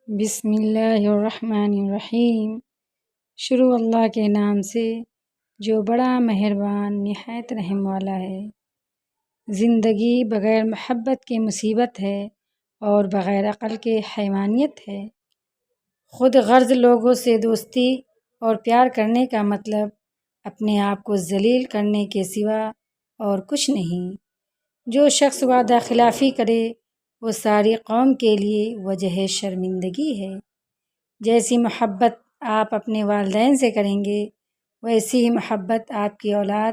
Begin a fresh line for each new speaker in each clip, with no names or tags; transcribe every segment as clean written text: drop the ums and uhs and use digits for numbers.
بسم اللہ الرحمن الرحیم۔ شروع اللہ کے نام سے جو بڑا مہربان نہایت رحم والا ہے۔ زندگی بغیر محبت کے مصیبت ہے اور بغیر عقل کے حیوانیت ہے۔ خود غرض لوگوں سے دوستی اور پیار کرنے کا مطلب اپنے آپ کو ذلیل کرنے کے سوا اور کچھ نہیں۔ جو شخص وعدہ خلافی کرے وہ ساری قوم کے لیے وجہ شرمندگی ہے۔ جیسی محبت آپ اپنے والدین سے کریں گے ویسی ہی محبت آپ کی اولاد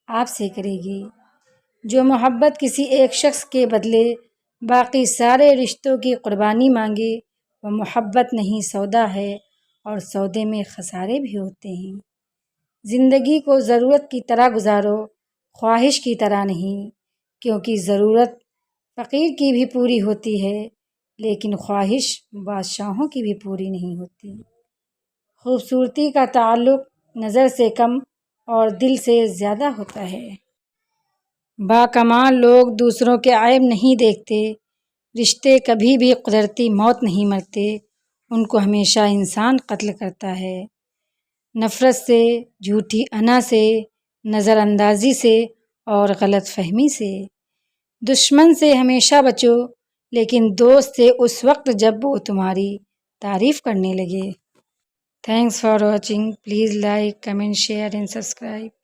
آپ سے کرے گی۔ جو محبت کسی ایک شخص کے بدلے باقی سارے رشتوں کی قربانی مانگے وہ محبت نہیں سودا ہے، اور سودے میں خسارے بھی ہوتے ہیں۔ زندگی کو ضرورت کی طرح گزارو، خواہش کی طرح نہیں، کیونکہ ضرورت فقیر کی بھی پوری ہوتی ہے لیکن خواہش بادشاہوں کی بھی پوری نہیں ہوتی۔ خوبصورتی کا تعلق نظر سے کم اور دل سے زیادہ ہوتا ہے۔ باکمال لوگ دوسروں کے عیب نہیں دیکھتے، رشتے کبھی بھی قدرتی موت نہیں مرتے، ان کو ہمیشہ انسان قتل کرتا ہے۔ نفرت سے، جھوٹی انا سے، نظر اندازی سے اور غلط فہمی سے۔ دشمن سے ہمیشہ بچو لیکن دوست سے اس وقت جب وہ تمہاری تعریف کرنے لگے۔ Thanks for watching, please like, comment, share and subscribe.